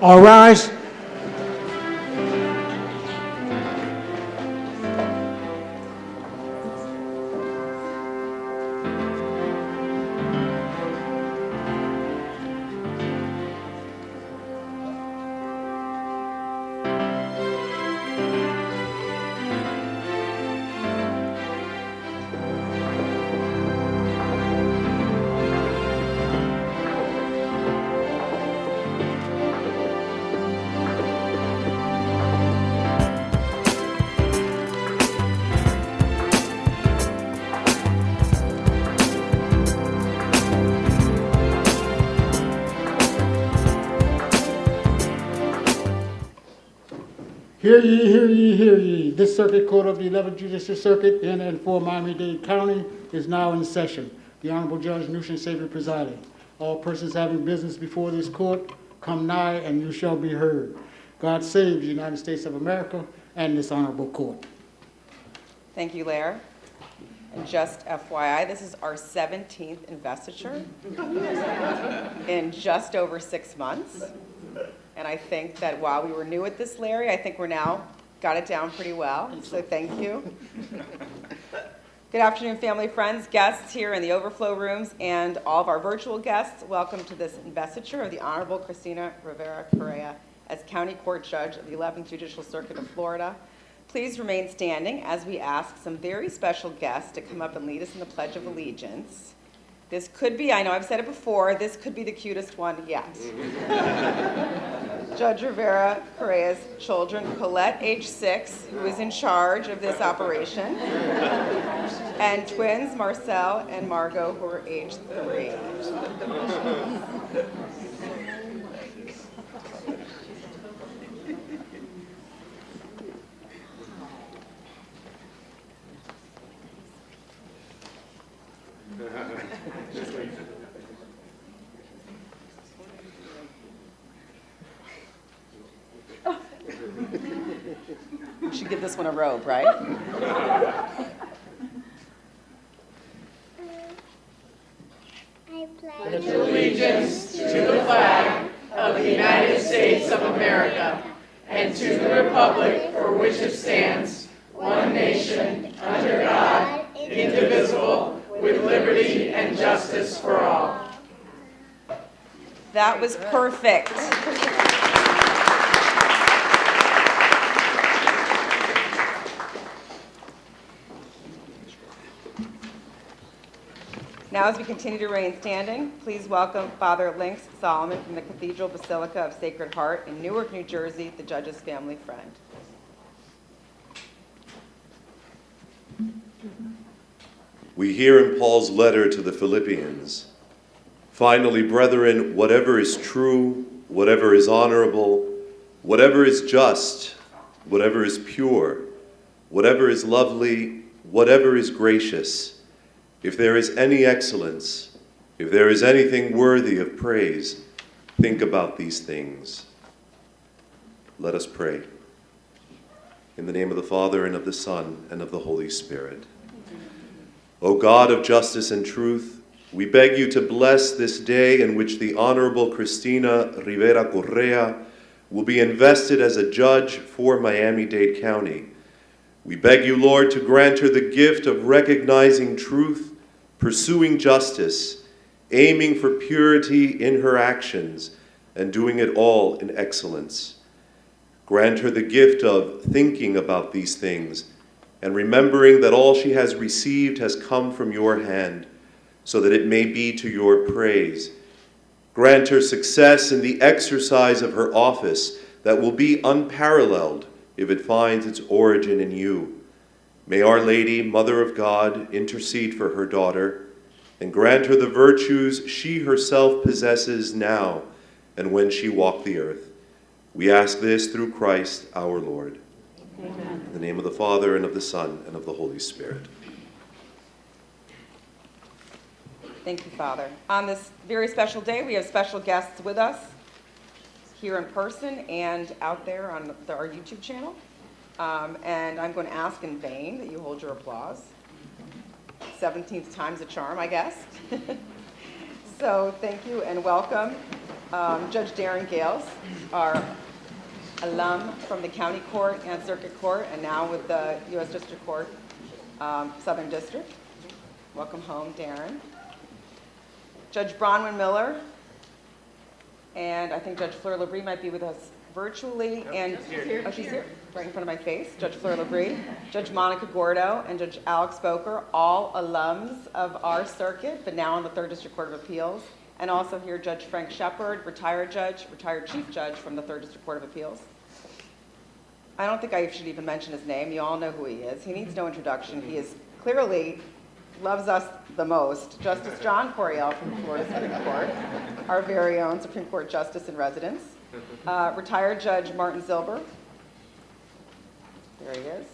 All rise. Hear ye, hear ye, hear ye. This Circuit Court of the 11th Judicial Circuit in and for Miami-Dade County is now in session. The Honorable Judge Nushin Savior presiding. All persons having business before this court, come nigh and you shall be heard. God save the United States of America and this honorable court. Thank you, Lair. And just FYI, this is our 17th investiture in just over 6 months. And I think that while we were new at this, Larry, I think we're now got it down pretty well. So thank you. Good afternoon, family, friends, guests here in the overflow rooms, and all of our virtual guests. Welcome to this investiture of the Honorable Cristina Rivera Correa as County Court Judge of the 11th Judicial Circuit of Florida. Please remain standing as we ask some very special guests to come up and lead us in the Pledge of Allegiance. This could be, I know I've said it before, this could be the cutest one yet. Judge Rivera Correa's children, Colette, age 6, who is in charge of this operation, and twins, Marcel and Margot, who are age 3. We should give this one a robe, right? I pledge allegiance to the flag of the United States of America and to the republic for which it stands, one nation, under God, indivisible, with liberty and justice for all. That was perfect. Now, as we continue to remain standing, please welcome Father Links Solomon from the Cathedral Basilica of Sacred Heart in Newark, New Jersey, the judge's family friend. We hear in Paul's letter to the Philippians, "Finally, brethren, whatever is true, whatever is honorable, whatever is just, whatever is pure, whatever is lovely, whatever is gracious, if there is any excellence, if there is anything worthy of praise, think about these things." Let us pray. In the name of the Father, and of the Son, and of the Holy Spirit. O God of justice and truth, we beg you to bless this day in which the Honorable Cristina Rivera Correa will be invested as a judge for Miami-Dade County. We beg you, Lord, to grant her the gift of recognizing truth, pursuing justice, aiming for purity in her actions, and doing it all in excellence. Grant her the gift of thinking about these things and remembering that all she has received has come from your hand, so that it may be to your praise. Grant her success in the exercise of her office that will be unparalleled if it finds its origin in you. May Our Lady, Mother of God, intercede for her daughter and grant her the virtues she herself possesses now and when she walked the earth. We ask this through Christ our Lord. Amen. In the name of the Father, and of the Son, and of the Holy Spirit. Thank you, Father. On this very special day, we have special guests with us here in person and out there on our YouTube channel. And I'm going to ask in vain that you hold your applause. 17th time's a charm, I guess. So thank you and welcome. Judge Darren Gales, our alum from the County Court and Circuit Court, and now with the U.S. District Court, Southern District. Welcome home, Darren. Judge Bronwyn Miller, and I think Judge Fleur Labrie might be with us virtually. And oh, she's here, right in front of my face. Judge Fleur Labrie, Judge Monica Gordo, and Judge Alex Boker, all alums of our circuit, but now on the 3rd District Court of Appeals. And also here, Judge Frank Shepard, retired Chief Judge from the 3rd District Court of Appeals. I don't think I should even mention his name. You all know who he is. He needs no introduction. He is clearly loves us the most. Justice John Coriel from the Florida Supreme Court, our very own Supreme Court Justice in Residence. Retired Judge Martin Zilber. There he is.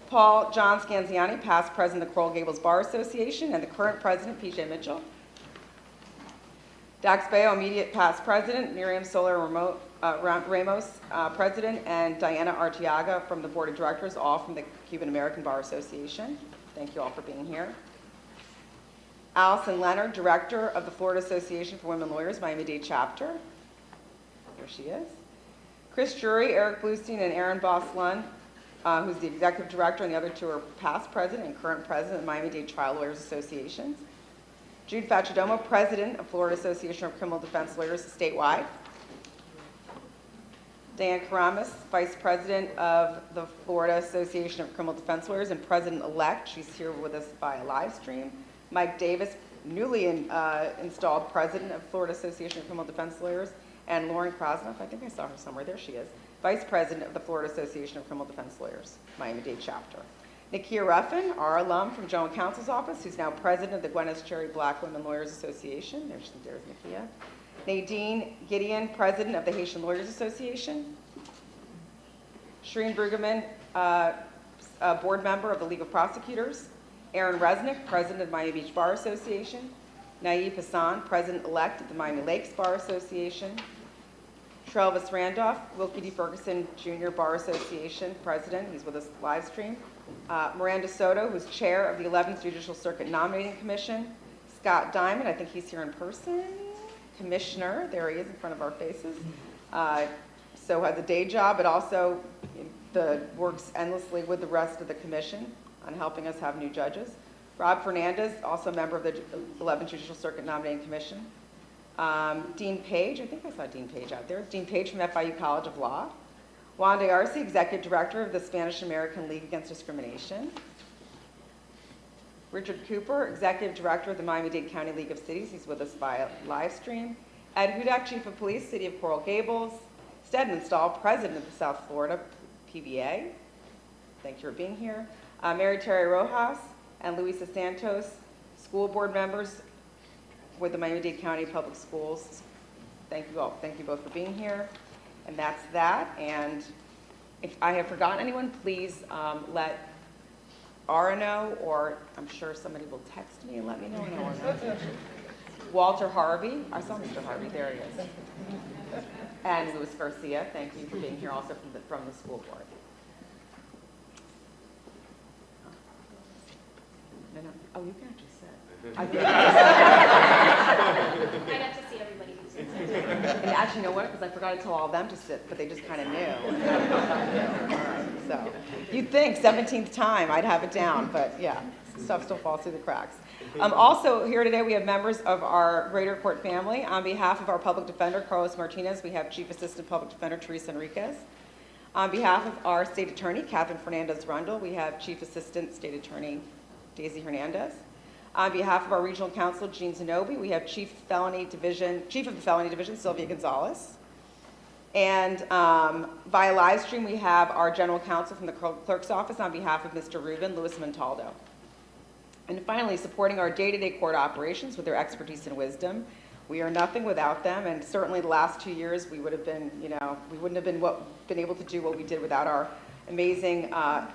Paul John Scanziani, past president of the Coral Gables Bar Association, and the current president, P.J. Mitchell. Dax Bayo, immediate past president, Miriam Soler Ramos, president, and Diana Artiaga from the board of directors, all from the Cuban American Bar Association. Thank you all for being here. Allison Leonard, director of the Florida Association for Women Lawyers, Miami-Dade chapter. There she is. Chris Jury, Eric Bluestein, and Aaron Boslund, who's the executive director, and the other two are past president and current president of the Miami-Dade Trial Lawyers Association. Jude Facidomo, president of Florida Association of Criminal Defense Lawyers statewide. Diane Karamis, vice president of the Florida Association of Criminal Defense Lawyers and president-elect. She's here with us via live stream. Mike Davis, newly installed president of Florida Association of Criminal Defense Lawyers. And Lauren Krasnoff, I think I saw her somewhere. There she is. Vice president of the Florida Association of Criminal Defense Lawyers, Miami-Dade chapter. Nakia Ruffin, our alum from General Counsel's Office, who's now president of the Gwyneth Cherry Black Women Lawyers Association. There's Nakia. Nadine Gideon, president of the Haitian Lawyers Association. Shereen Brueggemann, board member of the League of Prosecutors. Aaron Resnick, president of Miami Beach Bar Association. Naeem Hassan, president-elect of the Miami Lakes Bar Association. Trelvis Randolph, Wilkie D. Ferguson Jr. Bar Association president. He's with us live stream. Miranda Soto, who's chair of the 11th Judicial Circuit Nominating Commission. Scott Diamond, I think he's here in person. Commissioner, there he is in front of our faces. So has a day job, but also works endlessly with the rest of the commission on helping us have new judges. Rob Fernandez, also a member of the 11th Judicial Circuit Nominating Commission. Dean Page, I think I saw Dean Page out there. Dean Page from FIU College of Law. Wanda Arce, executive director of the Spanish American League Against Discrimination. Richard Cooper, executive director of the Miami-Dade County League of Cities. He's with us via live stream. Ed Hudak, chief of police, City of Coral Gables. Stedman Stahl, president of the South Florida PBA. Thank you for being here. Mary Terry Rojas and Luisa Santos, school board members with the Miami-Dade County Public Schools. Thank you all. Thank you both for being here. And that's that. And if I have forgotten anyone, please let Ara know, or I'm sure somebody will text me and let me know. And I'll know. Walter Harvey. I saw Mr. Harvey. There he is. And Luis Garcia. Thank you for being here also from the school board. No. Oh, you can actually sit. I got to see everybody who's in. And actually, you know what? Because I forgot to tell all of them to sit, but they just kind of knew. All right, so you'd think 17th time I'd have it down, but yeah, stuff still falls through the cracks. Also here today we have members of our Greater Court family. On behalf of our public defender, Carlos Martinez, we have Chief Assistant Public Defender, Teresa Enriquez. On behalf of our State Attorney, Catherine Fernandez-Rundle, we have Chief Assistant State Attorney, Daisy Hernandez. On behalf of our Regional Counsel, Jean Zanobi, we have Chief of the Felony Division, Sylvia Gonzalez. And via live stream, we have our General Counsel from the Clerk's Office on behalf of Mr. Rubin, Luis Montaldo. And finally, supporting our day-to-day court operations with their expertise and wisdom. We are nothing without them, and certainly the last 2 years, we would have been, we wouldn't have been able to do what we did without our amazing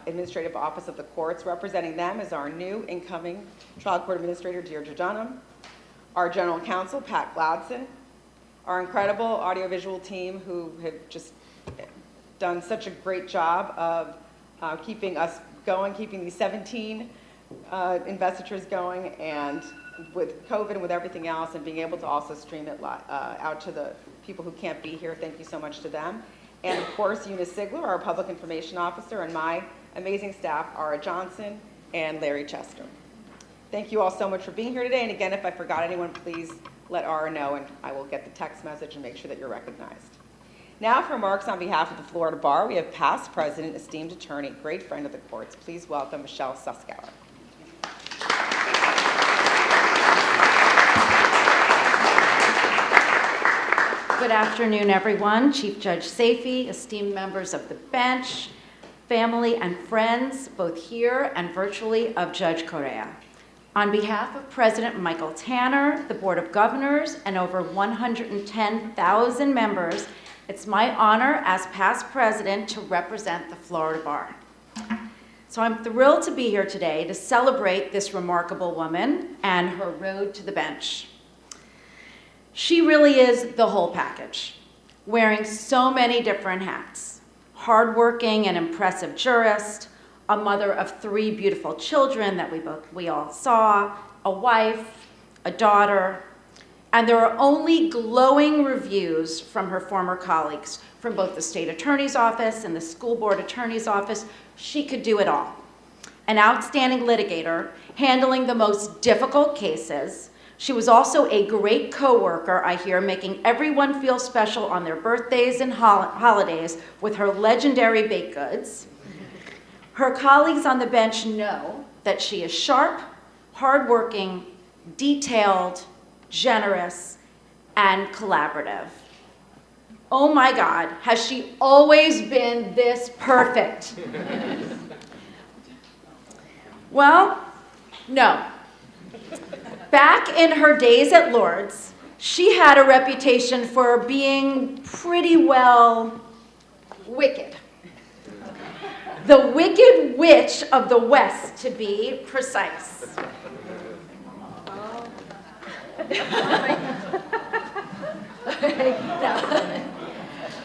administrative office of the courts. Representing them is our new incoming trial court administrator, Deirdre Dunham, our general counsel, Pat Gladson, our incredible audiovisual team who have just done such a great job of keeping us going, keeping these 17 investiture is going, and with COVID and with everything else, and being able to also stream it out to the people who can't be here, thank you so much to them. And of course, Eunice Sigler, our Public Information Officer, and my amazing staff, Ara Johnson and Larry Chester. Thank you all so much for being here today. And again, if I forgot anyone, please let Ara know, and I will get the text message and make sure that you're recognized. Now for remarks on behalf of the Florida Bar, we have past president, esteemed attorney, great friend of the courts. Please welcome Michelle Suskauer. Good afternoon, everyone. Chief Judge Safey, esteemed members of the bench, family and friends, both here and virtually, of Judge Correa. On behalf of President Michael Tanner, the Board of Governors, and over 110,000 members, it's my honor as past president to represent the Florida Bar. So I'm thrilled to be here today to celebrate this remarkable woman and her road to the bench. She really is the whole package, wearing so many different hats. Hardworking and impressive jurist, a mother of 3 beautiful children that we all saw, a wife, a daughter, and there are only glowing reviews from her former colleagues from both the state attorney's office and the school board attorney's office. She could do it all. An outstanding litigator, handling the most difficult cases. She was also a great coworker, I hear, making everyone feel special on their birthdays and holidays with her legendary baked goods. Her colleagues on the bench know that she is sharp, hardworking, detailed, generous, and collaborative. Oh my God, has she always been this perfect? Well, no. Back in her days at Lord's, she had a reputation for being pretty well wicked. The Wicked Witch of the West, to be precise.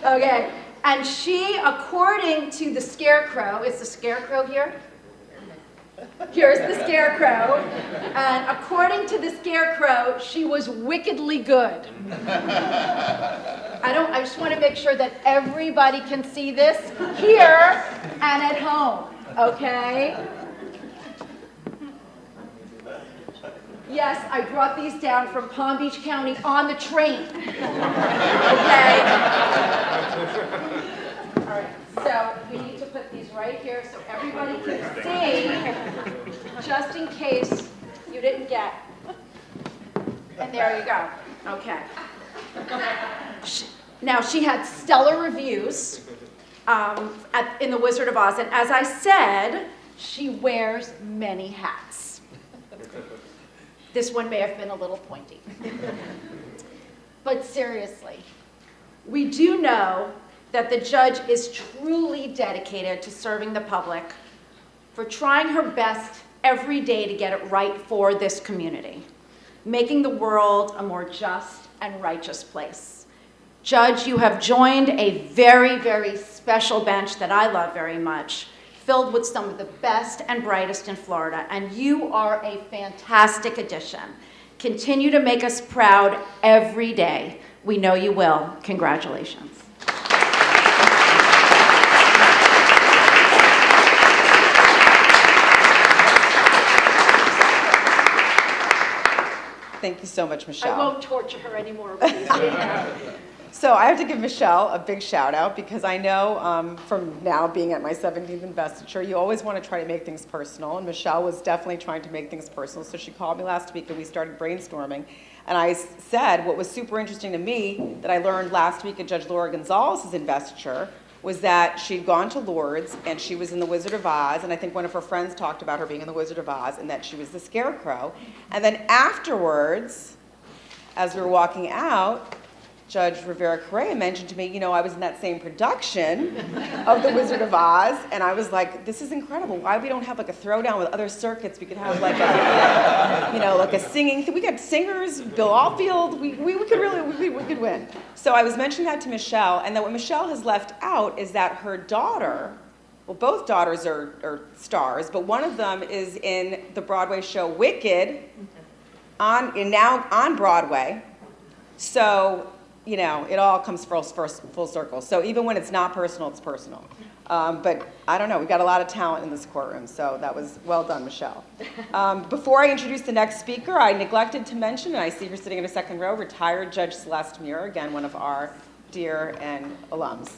Okay, and she, according to the Scarecrow, is the Scarecrow here? Here's the Scarecrow, and according to the Scarecrow, she was wickedly good. I just want to make sure that everybody can see this here and at home, okay? Yes, I brought these down from Palm Beach County on the train, okay? All right, so we need to put these right here so everybody can see, just in case you didn't get. And there you go, okay. Now, she had stellar reviews in The Wizard of Oz, and as I said, she wears many hats. This one may have been a little pointy. But seriously, we do know that the judge is truly dedicated to serving the public, for trying her best every day to get it right for this community, making the world a more just and righteous place. Judge, you have joined a very, very special bench that I love very much, filled with some of the best and brightest in Florida, and you are a fantastic addition. Continue to make us proud every day. We know you will. Congratulations. Thank you so much, Michelle. I won't torture her anymore, please. So I have to give Michelle a big shout out, because I know from now being at my 17th investiture, you always want to try to make things personal, and Michelle was definitely trying to make things personal. So she called me last week and we started brainstorming, and I said what was super interesting to me that I learned last week at Judge Laura Gonzalez's investiture was that she'd gone to Lourdes and she was in The Wizard of Oz, and I think one of her friends talked about her being in The Wizard of Oz and that she was the Scarecrow. And then afterwards, as we were walking out, Judge Rivera Correa mentioned to me, you know, I was in that same production of The Wizard of Oz, and I was like, this is incredible. Why we don't have like a throwdown with other circuits? We could have like a, you know, like a singing thing. We got singers, Bill Allfield. We could really, we could win. So I was mentioning that to Michelle, and that what Michelle has left out is that her daughter Well, both daughters are stars, but one of them is in the Broadway show Wicked, now on Broadway. So, you know, it all comes full circle. So even when it's not personal, it's personal. But I don't know, we've got a lot of talent in this courtroom, so that was well done, Michelle. Before I introduce the next speaker, I neglected to mention, and I see you're sitting in a second row, retired Judge Celeste Muir, again, one of our dear and alums.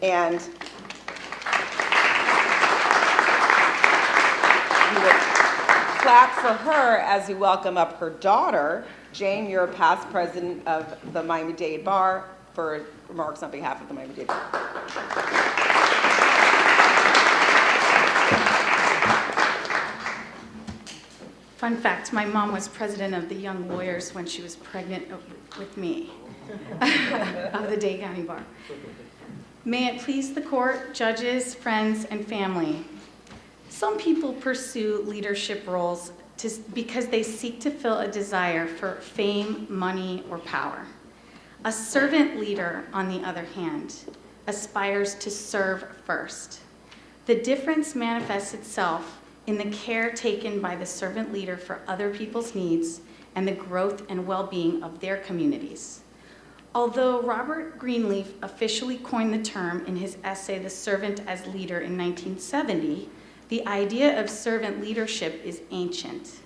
And we will clap for her as we welcome up her daughter, Jane Muir, past president of the Miami-Dade Bar, for remarks on behalf of the Miami-Dade Bar. Fun fact, my mom was president of the Young Lawyers when she was pregnant with me, of the Dade County Bar. May it please the court, judges, friends, and family. Some people pursue leadership roles because they seek to fill a desire for fame, money, or power. A servant leader, on the other hand, aspires to serve first. The difference manifests itself in the care taken by the servant leader for other people's needs and the growth and well-being of their communities. Although Robert Greenleaf officially coined the term in his essay, The Servant as Leader, in 1970, the idea of servant leadership is ancient.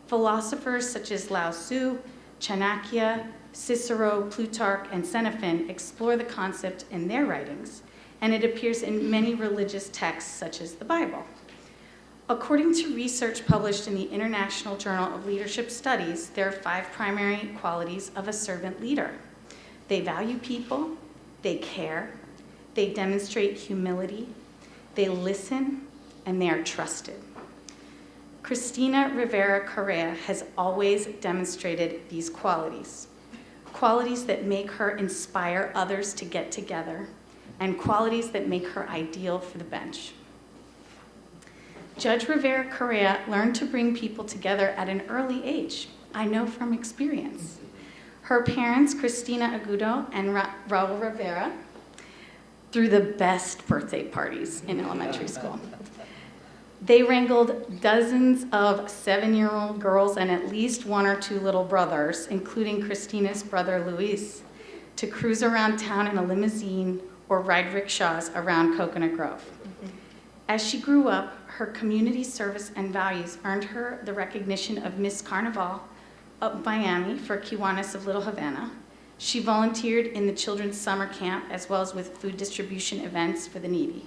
Philosophers such as Lao Tzu, Chanakya, Cicero, Plutarch, and Xenophon explore the concept in their writings, and it appears in many religious texts such as the Bible. According to research published in the International Journal of Leadership Studies, there are 5 primary qualities of a servant leader. They value people, they care, they demonstrate humility, they listen, and they are trusted. Cristina Rivera Correa has always demonstrated these qualities that make her inspire others to get together, and qualities that make her ideal for the bench. Judge Rivera Correa learned to bring people together at an early age. I know from experience. Her parents, Cristina Agudo and Raul Rivera, threw the best birthday parties in elementary school. They wrangled dozens of 7-year-old girls and at least 1 or 2 little brothers, including Christina's brother Luis, to cruise around town in a limousine or ride rickshaws around Coconut Grove. As she grew up, her community service and values earned her the recognition of Miss Carnival of Miami for Kiwanis of Little Havana. She volunteered in the children's summer camp as well as with food distribution events for the needy.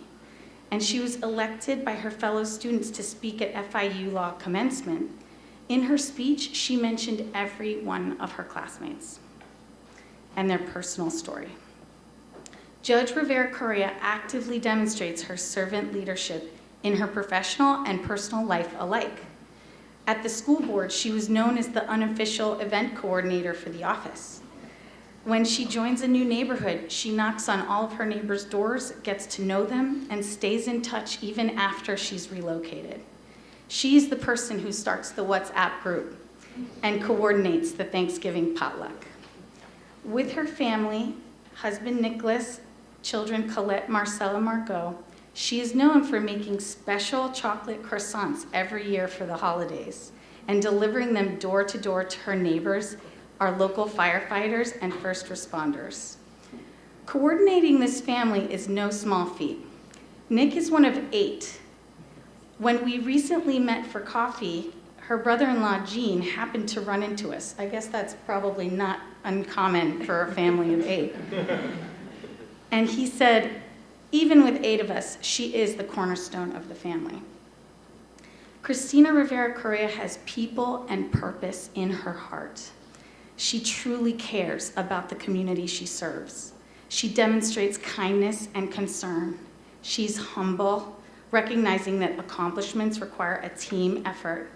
And she was elected by her fellow students to speak at FIU Law commencement. In her speech, she mentioned every one of her classmates and their personal story. Judge Rivera Correa actively demonstrates her servant leadership in her professional and personal life alike. At the school board, she was known as the unofficial event coordinator for the office. When she joins a new neighborhood, she knocks on all of her neighbors' doors, gets to know them, and stays in touch even after she's relocated. She's the person who starts the WhatsApp group and coordinates the Thanksgiving potluck. With her family, husband Nicholas, children Colette, Marcella, Margot, she is known for making special chocolate croissants every year for the holidays and delivering them door to door to her neighbors, our local firefighters, and first responders. Coordinating this family is no small feat. Nick is one of 8. When we recently met for coffee, her brother-in-law, Jean, happened to run into us. I guess that's probably not uncommon for a family of 8. And he said, even with 8 of us, she is the cornerstone of the family. Cristina Rivera Correa has people and purpose in her heart. She truly cares about the community she serves. She demonstrates kindness and concern. She's humble, recognizing that accomplishments require a team effort.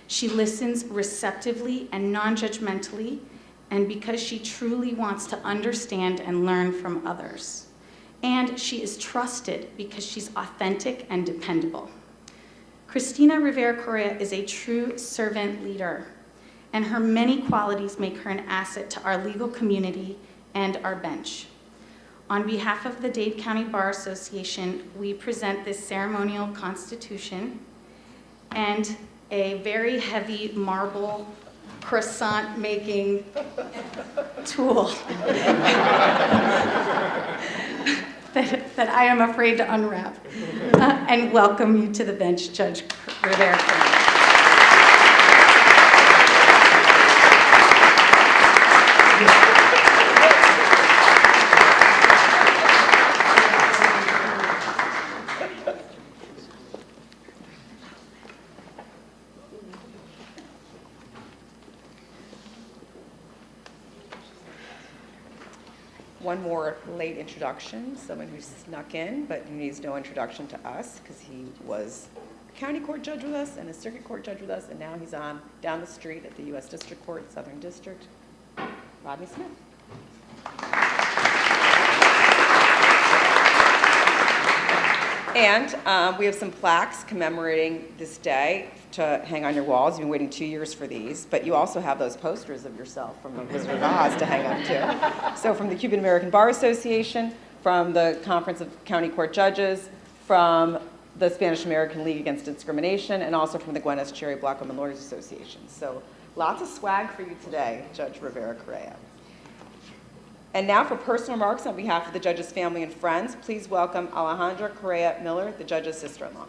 She listens receptively and non-judgmentally, and because she truly wants to understand and learn from others. And she is trusted because she's authentic and dependable. Cristina Rivera Correa is a true servant leader, and her many qualities make her an asset to our legal community and our bench. On behalf of the Dade County Bar Association, we present this ceremonial constitution and a very heavy marble croissant making tool that I am afraid to unwrap. And welcome you to the bench, Judge Rivera Correa. One more late introduction, someone who snuck in, but who needs no introduction to us because he was a county court judge with us and a circuit court judge with us, and now he's on down the street at the U.S. District Court, Southern District, Rodney Smith. And we have some plaques commemorating this day to hang on your walls. You've been waiting 2 years for these, but you also have those posters of yourself from the Wizard of Oz to hang on to. So from the Cuban American Bar Association, from the Conference of County Court Judges, from the Spanish American League Against Discrimination, and also from the Gwyneth Cherry Black Women Lawyers Association. So lots of swag for you today, Judge Rivera Correa. And now for personal remarks on behalf of the judge's family and friends, please welcome Alejandra Correa Miller, the judge's sister-in-law.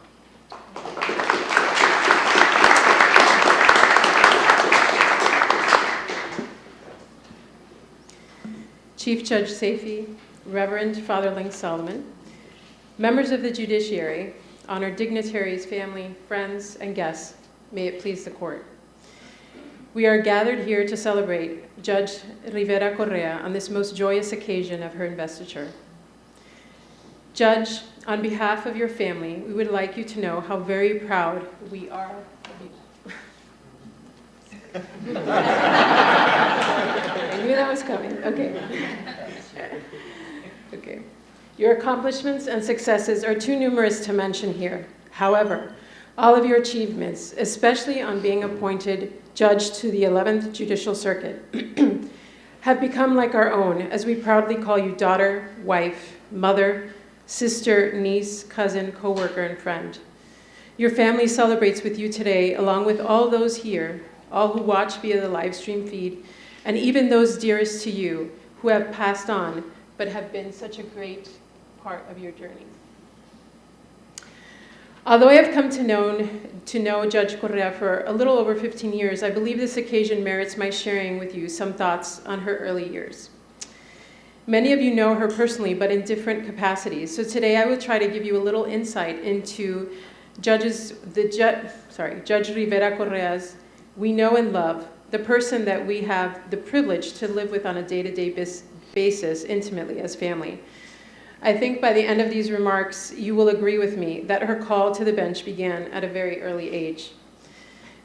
Chief Judge Safey, Reverend Father Ling Solomon, members of the judiciary, honored dignitaries, family, friends, and guests, may it please the court. We are gathered here to celebrate Judge Rivera Correa on this most joyous occasion of her investiture. Judge, on behalf of your family, we would like you to know how very proud we are of you. I knew that was coming. Okay. Okay. Your accomplishments and successes are too numerous to mention here. However, all of your achievements, especially on being appointed judge to the 11th Judicial Circuit, have become like our own, as we proudly call you daughter, wife, mother, sister, niece, cousin, co-worker, and friend. Your family celebrates with you today, along with all those here, all who watch via the live stream feed, and even those dearest to you who have passed on, but have been such a great part of your journey. Although I have come to know Judge Correa for a little over 15 years, I believe this occasion merits my sharing with you some thoughts on her early years. Many of you know her personally, but in different capacities. So today I will try to give you a little insight into Judge Rivera Correa's we know and love, the person that we have the privilege to live with on a day-to-day basis intimately as family. I think by the end of these remarks, you will agree with me that her call to the bench began at a very early age.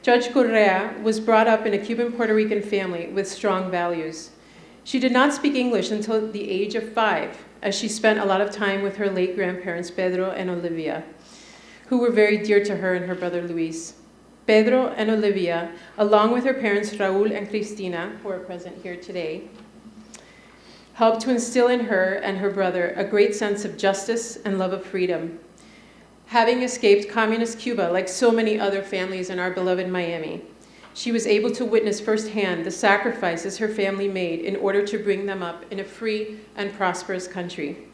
Judge Correa was brought up in a Cuban Puerto Rican family with strong values. She did not speak English until the age of 5, as she spent a lot of time with her late grandparents, Pedro and Olivia, who were very dear to her and her brother Luis. Pedro and Olivia, along with her parents, Raul and Cristina, who are present here today, helped to instill in her and her brother a great sense of justice and love of freedom. Having escaped communist Cuba, like so many other families in our beloved Miami, she was able to witness firsthand the sacrifices her family made in order to bring them up in a free and prosperous country.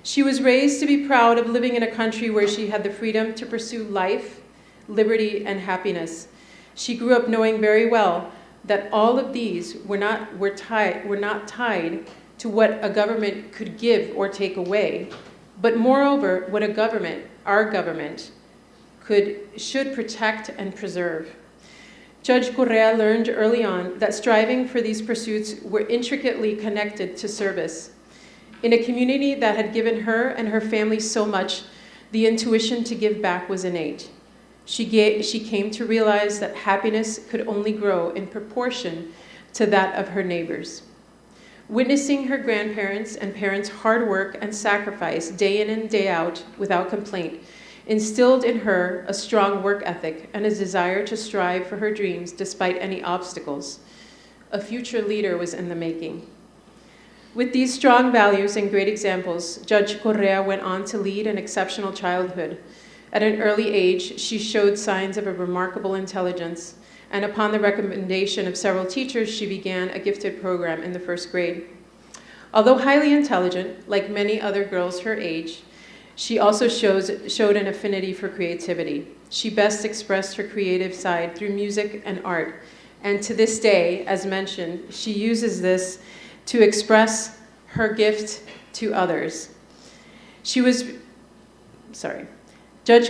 She was raised to be proud of living in a country where she had the freedom to pursue life, liberty, and happiness. She grew up knowing very well that all of these were not tied to what a government could give or take away, but moreover, what a government, our government, should protect and preserve. Judge Correa learned early on that striving for these pursuits were intricately connected to service. In a community that had given her and her family so much, the intuition to give back was innate. She came to realize that happiness could only grow in proportion to that of her neighbors. Witnessing her grandparents and parents' hard work and sacrifice day in and day out without complaint instilled in her a strong work ethic and a desire to strive for her dreams despite any obstacles. A future leader was in the making. With these strong values and great examples, Judge Correa went on to lead an exceptional childhood. At an early age, she showed signs of a remarkable intelligence, and upon the recommendation of several teachers, she began a gifted program in the first grade. Although highly intelligent, like many other girls her age, she also showed an affinity for creativity. She best expressed her creative side through music and art, and to this day, as mentioned, she uses this to express her gift to others. Judge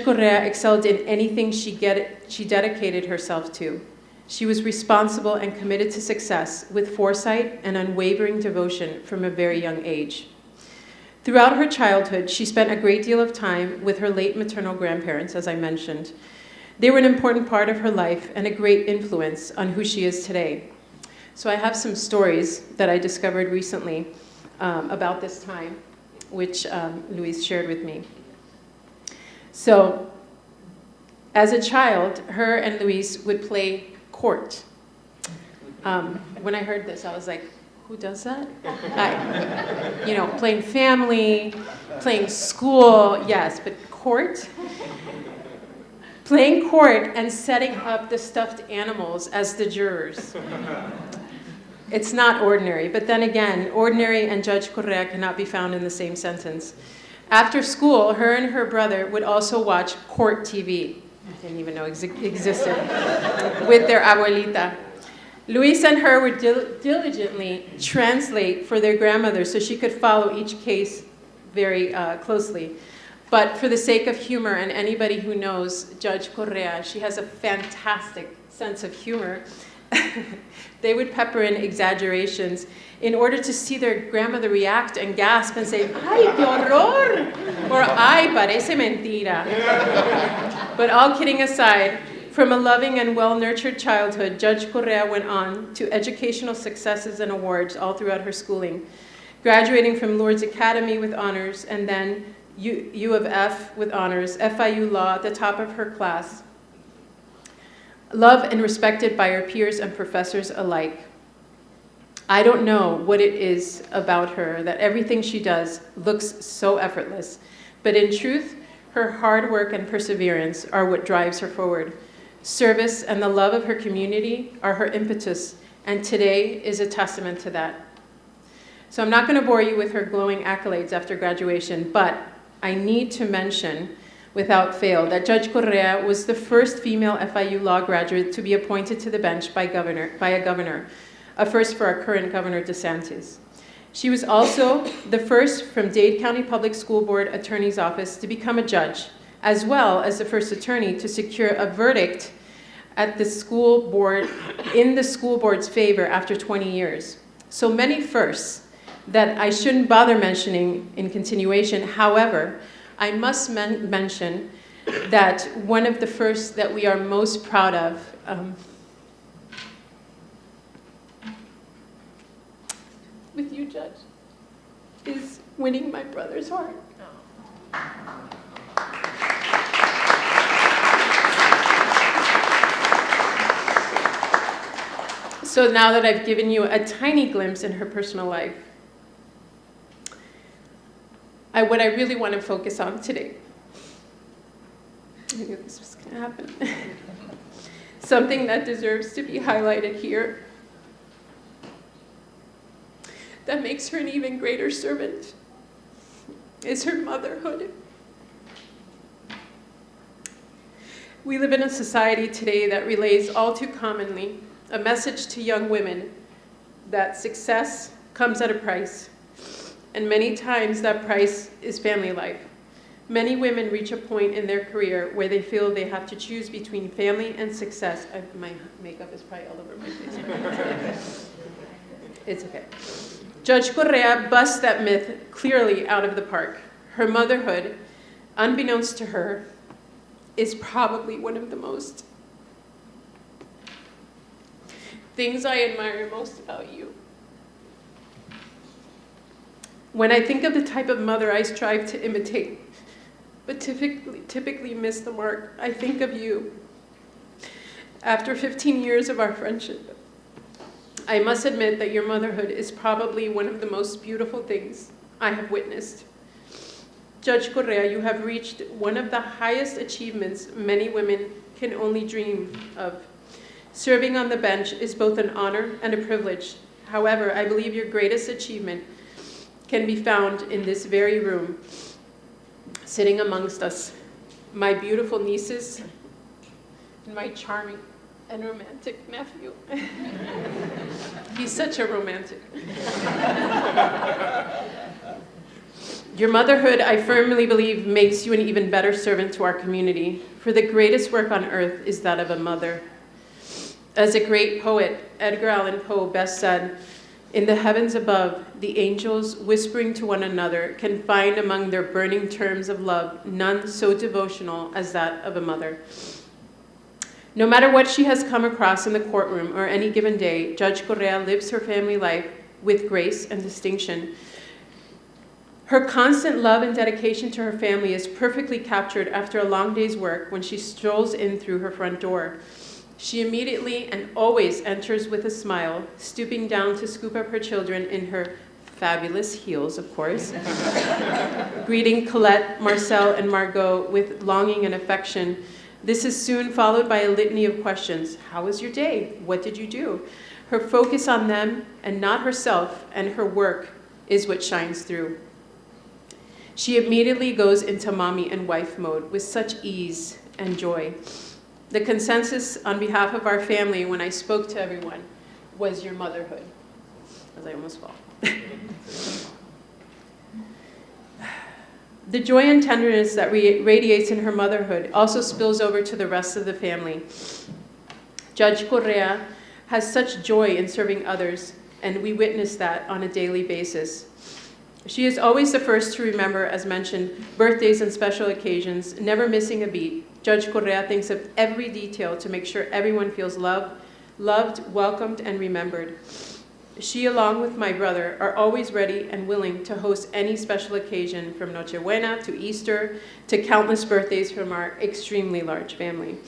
Correa excelled in anything she dedicated herself to. She was responsible and committed to success with foresight and unwavering devotion from a very young age. Throughout her childhood, she spent a great deal of time with her late maternal grandparents, as I mentioned. They were an important part of her life and a great influence on who she is today. So I have some stories that I discovered recently about this time, which Luis shared with me. So, as a child, her and Luis would play court. When I heard this, I was like, who does that? Playing family, playing school, yes, but court? Playing court and setting up the stuffed animals as the jurors. It's not ordinary, but then again, ordinary and Judge Correa cannot be found in the same sentence. After school, her and her brother would also watch court TV. I didn't even know existed, with their abuelita. Luis and her would diligently translate for their grandmother so she could follow each case very closely. But for the sake of humor, and anybody who knows Judge Correa, she has a fantastic sense of humor. They would pepper in exaggerations in order to see their grandmother react and gasp and say, "Ay, qué horror!" or "Ay, parece mentira." But all kidding aside, from a loving and well-nurtured childhood, Judge Correa went on to educational successes and awards all throughout her schooling, graduating from Lourdes Academy with honors, and then U of F with honors, FIU Law at the top of her class. Loved and respected by her peers and professors alike. I don't know what it is about her that everything she does looks so effortless, but in truth, her hard work and perseverance are what drives her forward. Service and the love of her community are her impetus, and today is a testament to that. So I'm not going to bore you with her glowing accolades after graduation, but I need to mention without fail that Judge Correa was the first female FIU law graduate to be appointed to the bench by a governor, a first for our current Governor DeSantis. She was also the first from Dade County Public School Board Attorney's Office to become a judge, as well as the first attorney to secure a verdict at the school board, in the school board's favor after 20 years. So many firsts that I shouldn't bother mentioning in continuation. However, I must mention that one of the firsts that we are most proud of with you, Judge, is winning my brother's heart. So now that I've given you a tiny glimpse in her personal life, what I really want to focus on today, I knew this was going to happen, something that deserves to be highlighted here, that makes her an even greater servant, is her motherhood. We live in a society today that relays all too commonly a message to young women that success comes at a price, and many times that price is family life. Many women reach a point in their career where they feel they have to choose between family and success. My makeup is probably all over my face. It's okay. Judge Correa busts that myth clearly out of the park. Her motherhood, unbeknownst to her, is probably one of the most things I admire most about you. When I think of the type of mother I strive to imitate, but typically miss the mark, I think of you. After 15 years of our friendship, I must admit that your motherhood is probably one of the most beautiful things I have witnessed. Judge Correa, you have reached one of the highest achievements many women can only dream of. Serving on the bench is both an honor and a privilege. However, I believe your greatest achievement can be found in this very room, sitting amongst us, my beautiful nieces and my charming and romantic nephew. He's such a romantic. Your motherhood, I firmly believe, makes you an even better servant to our community, for the greatest work on earth is that of a mother. As a great poet, Edgar Allan Poe, best said, "In the heavens above, the angels, whispering to one another, can find among their burning terms of love none so devotional as that of a mother." No matter what she has come across in the courtroom or any given day, Judge Correa lives her family life with grace and distinction. Her constant love and dedication to her family is perfectly captured after a long day's work when she strolls in through her front door. She immediately and always enters with a smile, stooping down to scoop up her children in her fabulous heels, of course, greeting Colette, Marcel, and Margot with longing and affection. This is soon followed by a litany of questions. How was your day? What did you do? Her focus on them and not herself and her work is what shines through. She immediately goes into mommy and wife mode with such ease and joy. The consensus on behalf of our family when I spoke to everyone was your motherhood. As I almost fall. The joy and tenderness that radiates in her motherhood also spills over to the rest of the family. Judge Correa has such joy in serving others, and we witness that on a daily basis. She is always the first to remember, as mentioned, birthdays and special occasions, never missing a beat. Judge Correa thinks of every detail to make sure everyone feels loved, welcomed, and remembered. She, along with my brother, are always ready and willing to host any special occasion, from Noche Buena to Easter to countless birthdays from our extremely large family.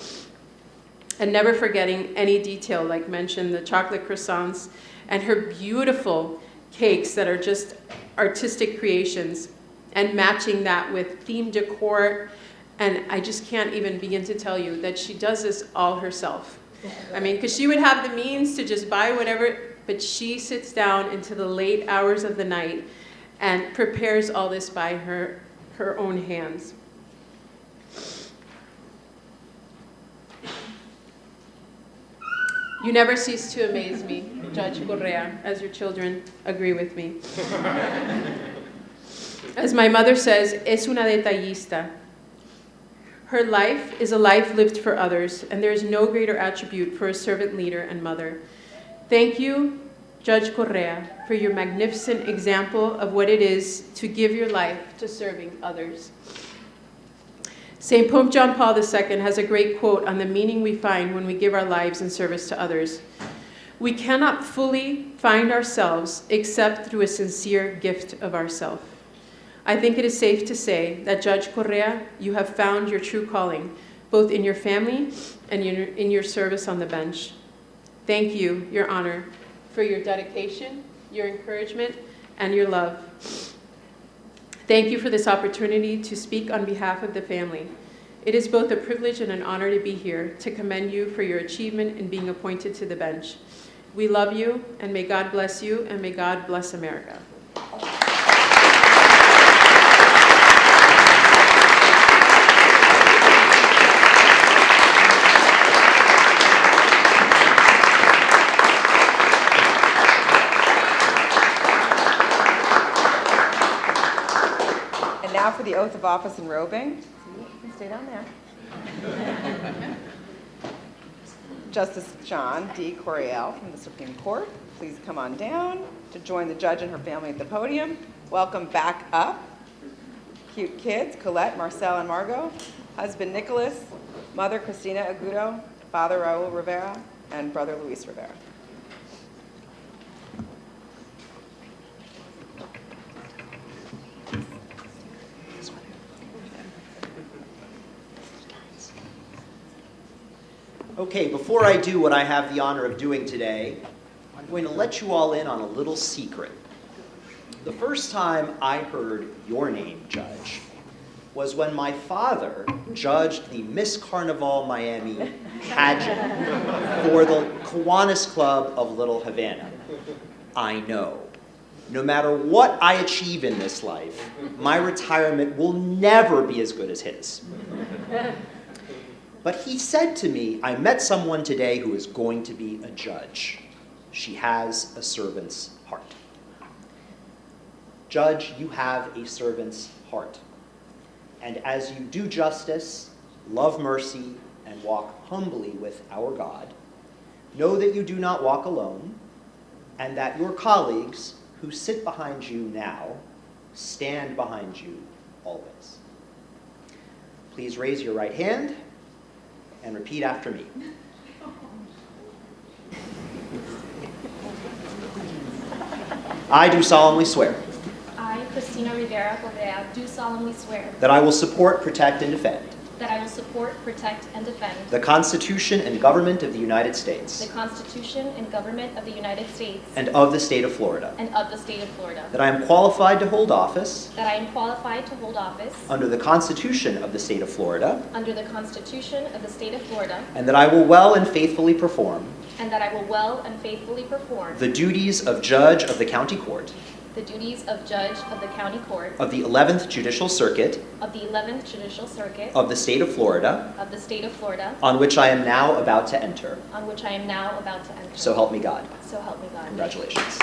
And never forgetting any detail, like mentioned, the chocolate croissants and her beautiful cakes that are just artistic creations, and matching that with themed decor. And I just can't even begin to tell you that she does this all herself. I mean, because she would have the means to just buy whatever, but she sits down into the late hours of the night and prepares all this by her own hands. You never cease to amaze me, Judge Correa, as your children agree with me. As my mother says, es una detallista. Her life is a life lived for others, and there is no greater attribute for a servant leader and mother. Thank you, Judge Correa, for your magnificent example of what it is to give your life to serving others. St. Pope John Paul II has a great quote on the meaning we find when we give our lives in service to others. We cannot fully find ourselves except through a sincere gift of ourself. I think it is safe to say that, Judge Correa, you have found your true calling, both in your family and in your service on the bench. Thank you, Your Honor, for your dedication, your encouragement, and your love. Thank you for this opportunity to speak on behalf of the family. It is both a privilege and an honor to be here to commend you for your achievement in being appointed to the bench. We love you, and may God bless you, and may God bless America. And now for the oath of office and robing. You can stay down there. Justice John D. Coriel from the Supreme Court, please come on down to join the judge and her family at the podium. Welcome back up. Cute kids, Colette, Marcel, and Margot. Husband Nicholas, mother Cristina Agudo, father Raul Rivera, and brother Luis Rivera. Okay, before I do what I have the honor of doing today, I'm going to let you all in on a little secret. The first time I heard your name, Judge, was when my father judged the Miss Carnival Miami pageant for the Kiwanis Club of Little Havana. I know. No matter what I achieve in this life, my retirement will never be as good as his. But he said to me, I met someone today who is going to be a judge. She has a servant's heart. Judge, you have a servant's heart. And as you do justice, love mercy, and walk humbly with our God, know that you do not walk alone, and that your colleagues who sit behind you now stand behind you always. Please raise your right hand and repeat after me. I do solemnly swear I, Cristina Rivera Correa, do solemnly swear that I will support, protect, and defend that I will support, protect, and defend the Constitution and government of the United States the Constitution and government of the United States and of the state of Florida, and of the state of Florida, that I am qualified to hold office that I am qualified to hold office under the Constitution of the state of Florida, under the Constitution of the state of Florida, and that I will well and faithfully perform and that I will well and faithfully perform the duties of Judge of the County Court the duties of Judge of the County Court of the 11th Judicial Circuit of the 11th Judicial Circuit of the state of Florida, of the state of Florida, on which I am now about to enter. on which I am now about to enter. So help me God. So help me God. Congratulations.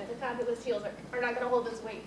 The fabulous heels are not going to hold this weight.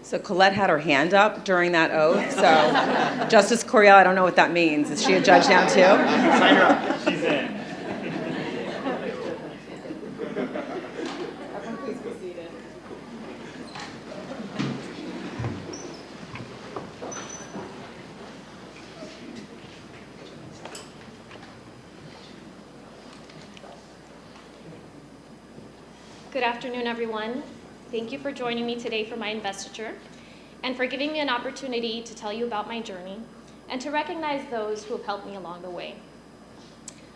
So Colette had her hand up during that oath, so Justice Correa, I don't know what that means. Is she a judge now too? Sign her up. She's in. Everyone please be seated. Good afternoon, everyone. Thank you for joining me today for my investiture and for giving me an opportunity to tell you about my journey and to recognize those who have helped me along the way.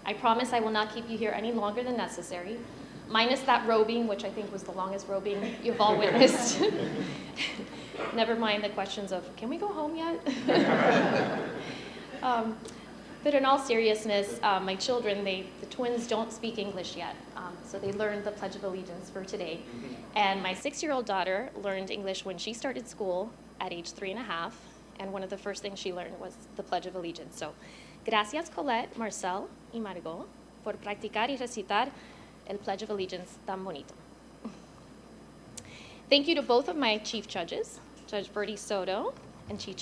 I promise I will not keep you here any longer than necessary, minus that robing, which I think was the longest robing you've all witnessed. Never mind the questions of, can we go home yet? But in all seriousness, my children, the twins don't speak English yet, so they learned the Pledge of Allegiance for today. And my 6-year-old daughter learned English when she started school at age 3.5, and one of the first things she learned was the Pledge of Allegiance. So, gracias Colette, Marcel y Margot por practicar y recitar el Pledge of Allegiance tan bonito. Thank you to both of my chief judges, Judge Bertie Soto and Chief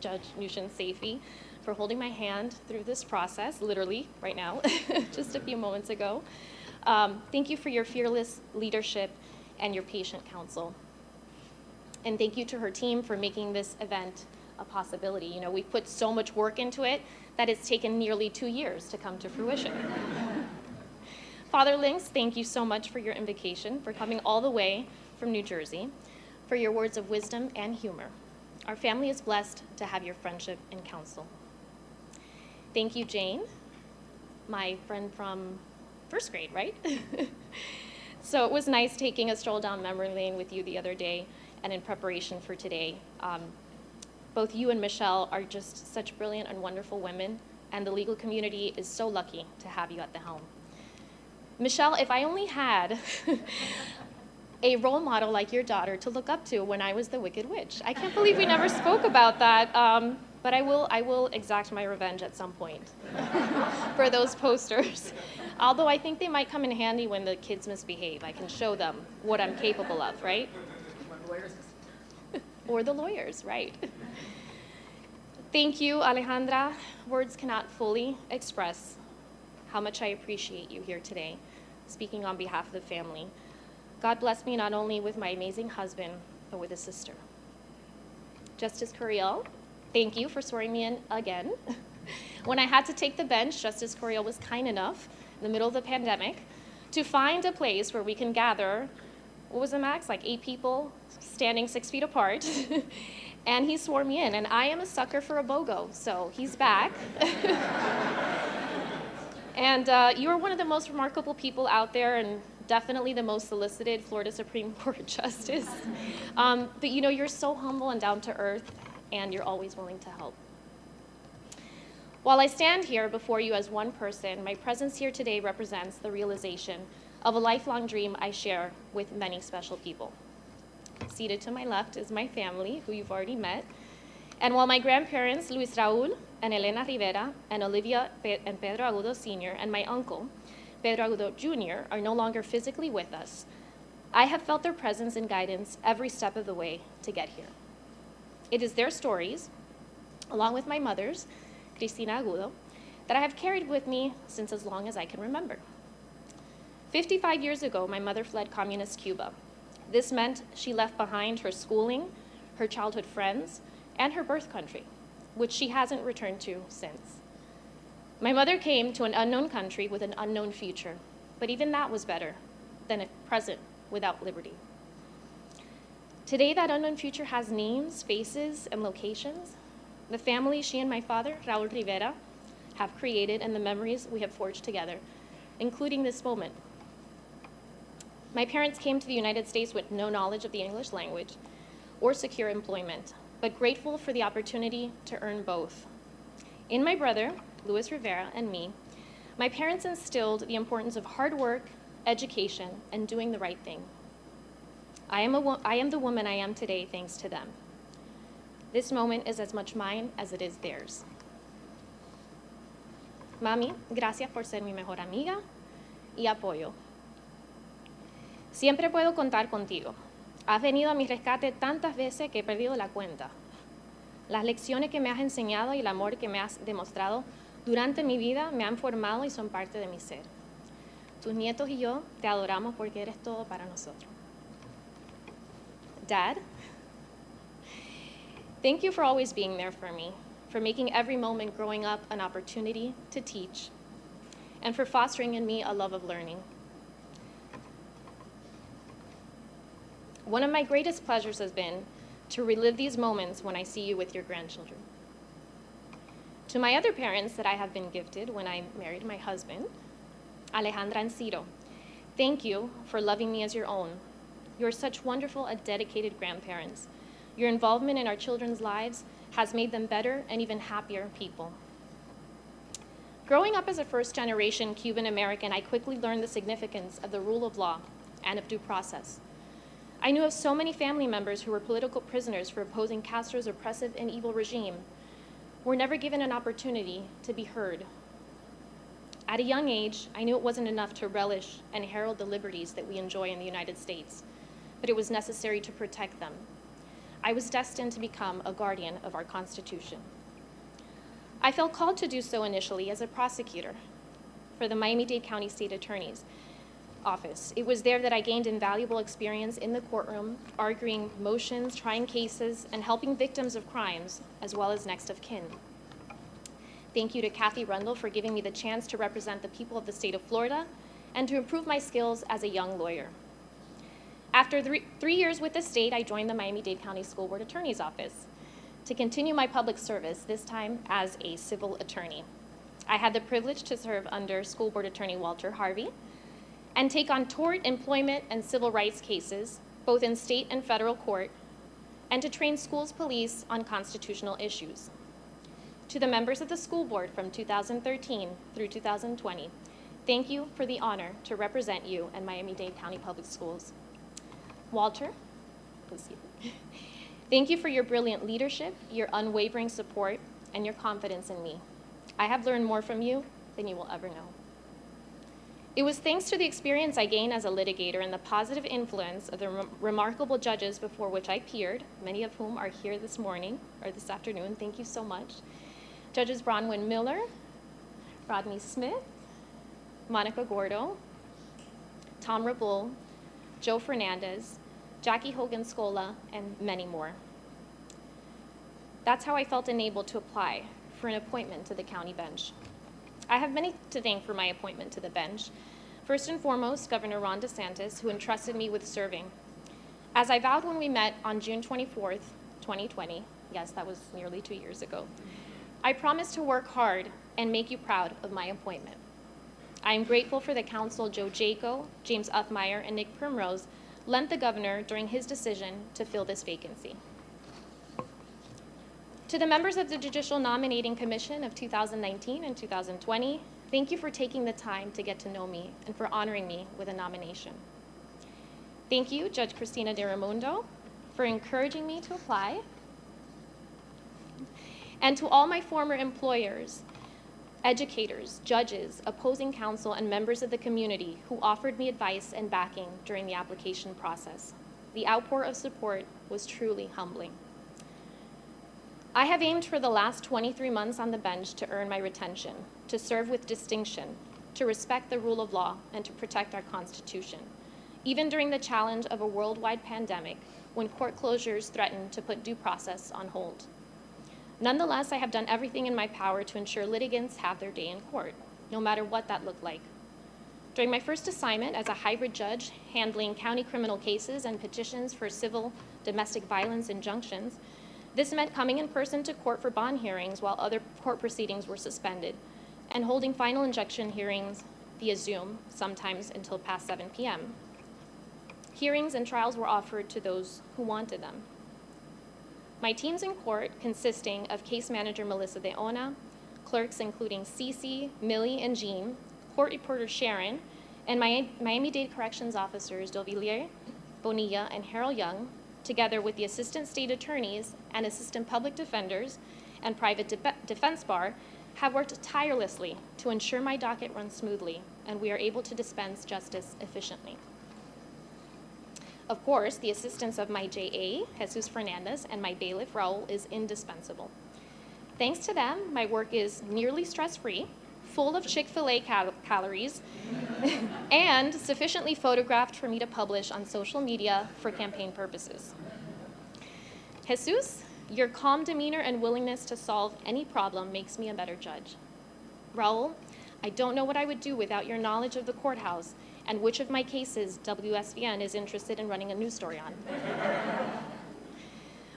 Judge Nushin Saifi, for holding my hand through this process, literally right now, just a few moments ago. Thank you for your fearless leadership and your patient counsel. And thank you to her team for making this event a possibility. You know, we put so much work into it that it's taken nearly 2 years to come to fruition. Father Links, thank you so much for your invocation, for coming all the way from New Jersey, for your words of wisdom and humor. Our family is blessed to have your friendship and counsel. Thank you, Jane, my friend from first grade, right? So it was nice taking a stroll down memory lane with you the other day and in preparation for today. Both you and Michelle are just such brilliant and wonderful women, and the legal community is so lucky to have you at the helm. Michelle, if I only had a role model like your daughter to look up to when I was the Wicked Witch. I can't believe we never spoke about that, but I will exact my revenge at some point for those posters. Although I think they might come in handy when the kids misbehave. I can show them what I'm capable of, right? Or the lawyers, right? Thank you, Alejandra. Words cannot fully express how much I appreciate you here today, speaking on behalf of the family. God bless me not only with my amazing husband, but with a sister. Justice Curiel, thank you for swearing me in again. When I had to take the bench, Justice Curiel was kind enough, in the middle of the pandemic, to find a place where we can gather, what was the max, like 8 people standing 6 feet apart, and he swore me in. And I am a sucker for a BOGO, so he's back. And you are one of the most remarkable people out there, and definitely the most solicited Florida Supreme Court Justice. But you know, you're so humble and down to earth, and you're always willing to help. While I stand here before you as one person, my presence here today represents the realization of a lifelong dream I share with many special people. Seated to my left is my family, who you've already met. And while my grandparents, Luis Raúl and Elena Rivera, and Olivia and Pedro Agudo Sr., and my uncle, Pedro Agudo Jr., are no longer physically with us, I have felt their presence and guidance every step of the way to get here. It is their stories, along with my mother's, Cristina Agudo, that I have carried with me since as long as I can remember. 55 years ago, my mother fled communist Cuba. This meant she left behind her schooling, her childhood friends, and her birth country, which she hasn't returned to since. My mother came to an unknown country with an unknown future, but even that was better than a present without liberty. Today, that unknown future has names, faces, and locations. The family she and my father, Raúl Rivera, have created and the memories we have forged together, including this moment. My parents came to the United States with no knowledge of the English language or secure employment, but grateful for the opportunity to earn both. In my brother, Luis Rivera, and me, my parents instilled the importance of hard work, education, and doing the right thing. I am the woman I am today thanks to them. This moment is as much mine as it is theirs. Mami, gracias por ser mi mejor amiga y apoyo. Siempre puedo contar contigo. Has venido a mi rescate tantas veces que he perdido la cuenta. Las lecciones que me has enseñado y el amor que me has demostrado durante mi vida me han formado y son parte de mi ser. Tus nietos y yo te adoramos porque eres todo para nosotros. Dad, thank you for always being there for me, for making every moment growing up an opportunity to teach, and for fostering in me a love of learning. One of my greatest pleasures has been to relive these moments when I see you with your grandchildren. To my other parents that I have been gifted when I married my husband, Alejandra and Ciro, thank you for loving me as your own. You are such wonderful and dedicated grandparents. Your involvement in our children's lives has made them better and even happier people. Growing up as a first-generation Cuban American, I quickly learned the significance of the rule of law and of due process. I knew of so many family members who were political prisoners for opposing Castro's oppressive and evil regime, were never given an opportunity to be heard. At a young age, I knew it wasn't enough to relish and herald the liberties that we enjoy in the United States, but it was necessary to protect them. I was destined to become a guardian of our Constitution. I felt called to do so initially as a prosecutor for the Miami-Dade County State Attorneys, office. It was there that I gained invaluable experience in the courtroom, arguing motions, trying cases, and helping victims of crimes, as well as next of kin. Thank you to Kathy Rundle for giving me the chance to represent the people of the state of Florida and to improve my skills as a young lawyer. After 3 years with the state, I joined the Miami-Dade County School Board Attorney's Office to continue my public service, this time as a civil attorney. I had the privilege to serve under School Board Attorney Walter Harvey and take on tort, employment, and civil rights cases, both in state and federal court, and to train schools police on constitutional issues. To the members of the school board from 2013 through 2020, thank you for the honor to represent you in Miami-Dade County Public Schools. Walter, thank you for your brilliant leadership, your unwavering support, and your confidence in me. I have learned more from you than you will ever know. It was thanks to the experience I gained as a litigator and the positive influence of the remarkable judges before which I peered, many of whom are here this morning, or this afternoon, thank you so much. Judges Bronwyn Miller, Rodney Smith, Monica Gordo, Tom Rabull, Joe Fernandez, Jackie Hogan-Scola, and many more. That's how I felt enabled to apply for an appointment to the county bench. I have many to thank for my appointment to the bench. First and foremost, Governor Ron DeSantis, who entrusted me with serving. As I vowed when we met on June 24th, 2020, yes, that was nearly 2 years ago, I promised to work hard and make you proud of my appointment. I am grateful for the counsel Joe Jaco, James Uthmeyer, and Nick Primrose lent the governor during his decision to fill this vacancy. To the members of the Judicial Nominating Commission of 2019 and 2020, thank you for taking the time to get to know me and for honoring me with a nomination. Thank you, Judge Cristina Rivera, for encouraging me to apply. And to all my former employers, educators, judges, opposing counsel, and members of the community who offered me advice and backing during the application process. The outpour of support was truly humbling. I have aimed for the last 23 months on the bench to earn my retention, to serve with distinction, to respect the rule of law, and to protect our Constitution, even during the challenge of a worldwide pandemic when court closures threatened to put due process on hold. Nonetheless, I have done everything in my power to ensure litigants have their day in court, no matter what that looked like. During my first assignment as a hybrid judge handling county criminal cases and petitions for civil domestic violence injunctions, this meant coming in person to court for bond hearings while other court proceedings were suspended, and holding final injunction hearings via Zoom, sometimes until past 7 p.m. Hearings and trials were offered to those who wanted them. My teams in court, consisting of case manager Melissa Deona, clerks including Cece, Millie, and Jean, court reporter Sharon, and Miami-Dade Corrections officers Dovillier, Bonilla, and Harold Young, together with the assistant state attorneys and assistant public defenders and private defense bar, have worked tirelessly to ensure my docket runs smoothly and we are able to dispense justice efficiently. Of course, the assistance of my JA, Jesus Fernandez, and my bailiff, Raul, is indispensable. Thanks to them, my work is nearly stress-free, full of Chick-fil-A calories, and sufficiently photographed for me to publish on social media for campaign purposes. Jesus, your calm demeanor and willingness to solve any problem makes me a better judge. Raul, I don't know what I would do without your knowledge of the courthouse and which of my cases WSVN is interested in running a news story on.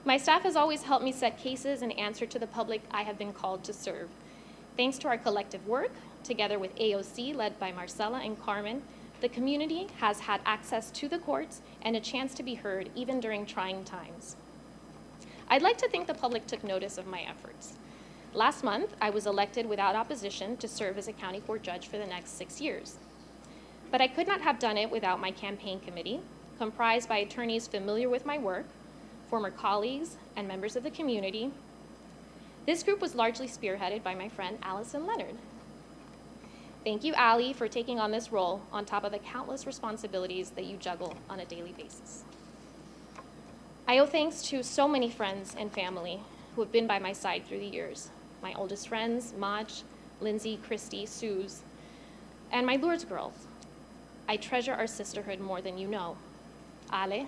My staff has always helped me set cases and answer to the public I have been called to serve. Thanks to our collective work, together with AOC, led by Marcella and Carmen, the community has had access to the courts and a chance to be heard even during trying times. I'd like to think the public took notice of my efforts. Last month, I was elected without opposition to serve as a county court judge for the next 6 years. But I could not have done it without my campaign committee, comprised by attorneys familiar with my work, former colleagues, and members of the community. This group was largely spearheaded by my friend Allison Leonard. Thank you, Allie, for taking on this role on top of the countless responsibilities that you juggle on a daily basis. I owe thanks to so many friends and family who have been by my side through the years. My oldest friends, Maj, Lindsay, Christy, Suze, and my Lourdes girls, I treasure our sisterhood more than you know. Ale,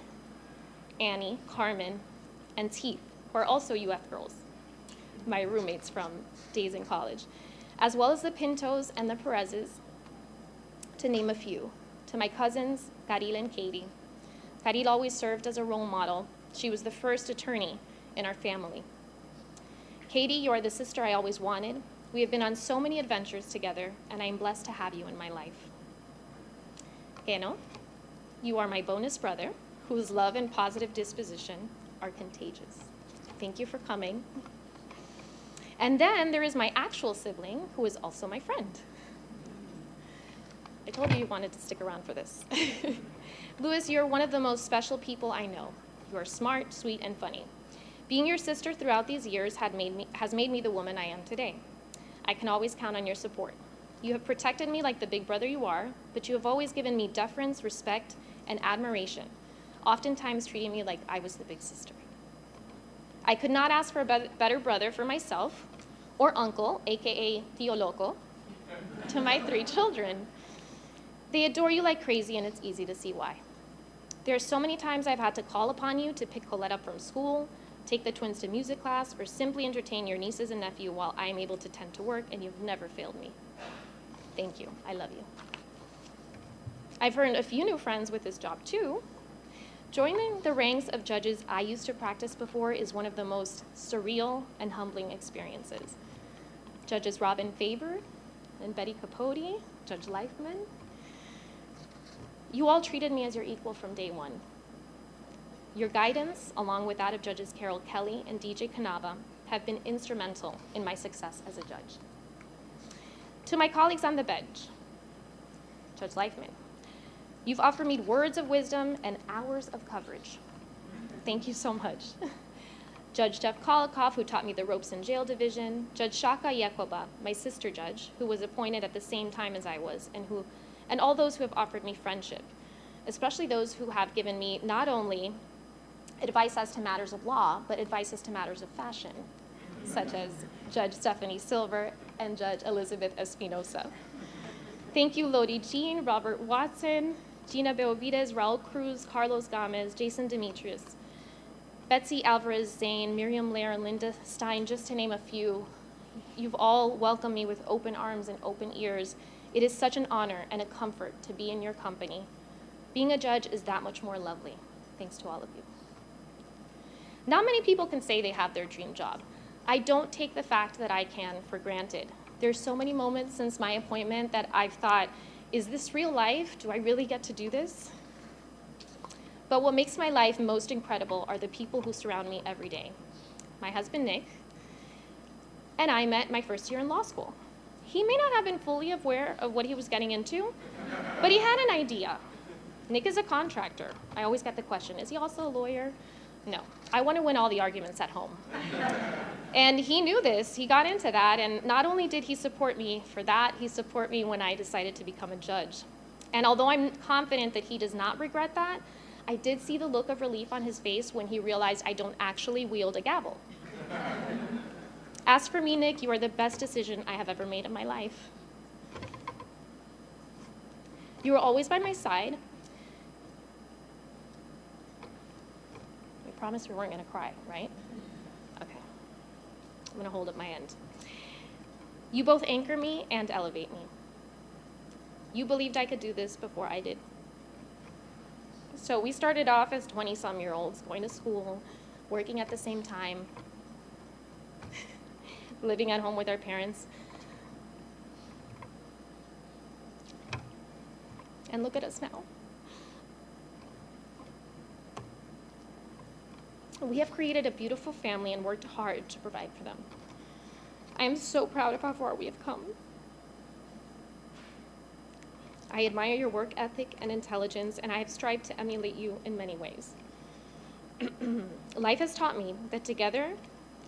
Annie, Carmen, and Teeth, who are also UF girls, my roommates from days in college, as well as the Pintos and the Perezes, to name a few. To my cousins, Caril and Katie. Caril always served as a role model. She was the first attorney in our family. Katie, you are the sister I always wanted. We have been on so many adventures together, and I am blessed to have you in my life. Eno, you are my bonus brother, whose love and positive disposition are contagious. Thank you for coming. And then there is my actual sibling, who is also my friend. I told you wanted to stick around for this. Louis, you're one of the most special people I know. You are smart, sweet, and funny. Being your sister throughout these years has made me the woman I am today. I can always count on your support. You have protected me like the big brother you are, but you have always given me deference, respect, and admiration, oftentimes treating me like I was the big sister. I could not ask for a better brother for myself or uncle, AKA Tío Loco, to my 3 children. They adore you like crazy, and it's easy to see why. There are so many times I've had to call upon you to pick Colette up from school, take the twins to music class, or simply entertain your nieces and nephew while I am able to tend to work, and you've never failed me. Thank you. I love you. I've earned a few new friends with this job, too. Joining the ranks of judges I used to practice before is one of the most surreal and humbling experiences. Judges Robin Faber and Betty Capote, Judge Leifman, you all treated me as your equal from day one. Your guidance, along with that of Judges Carol Kelly and DJ Kanaba, have been instrumental in my success as a judge. To my colleagues on the bench, Judge Leifman, you've offered me words of wisdom and hours of coverage. Thank you so much. Judge Jeff Kolikoff, who taught me the ropes and jail division, Judge Shaka Yekoba, my sister judge, who was appointed at the same time as I was, and all those who have offered me friendship, especially those who have given me not only advice as to matters of law, but advice as to matters of fashion, such as Judge Stephanie Silver and Judge Elizabeth Espinosa. Thank you, Lodi Jean, Robert Watson, Gina Beovides, Raul Cruz, Carlos Gomez, Jason Demetrius, Betsy Alvarez Zane, Miriam Lair, and Linda Stein, just to name a few. You've all welcomed me with open arms and open ears. It is such an honor and a comfort to be in your company. Being a judge is that much more lovely. Thanks to all of you. Not many people can say they have their dream job. I don't take the fact that I can for granted. There's so many moments since my appointment that I've thought, is this real life? Do I really get to do this? But what makes my life most incredible are the people who surround me every day. My husband, Nick, and I met my first year in law school. He may not have been fully aware of what he was getting into, but he had an idea. Nick is a contractor. I always get the question, is he also a lawyer? No, I want to win all the arguments at home. And he knew this, he got into that, and not only did he support me for that, he supported me when I decided to become a judge. And although I'm confident that he does not regret that, I did see the look of relief on his face when he realized I don't actually wield a gavel. As for me, Nick, you are the best decision I have ever made in my life. You were always by my side. We promised we weren't going to cry, right? Okay. I'm going to hold up my end. You both anchor me and elevate me. You believed I could do this before I did. So we started off as 20-some-year-olds, going to school, working at the same time, living at home with our parents. And look at us now. We have created a beautiful family and worked hard to provide for them. I am so proud of how far we have come. I admire your work ethic and intelligence, and I have strived to emulate you in many ways. Life has taught me that together,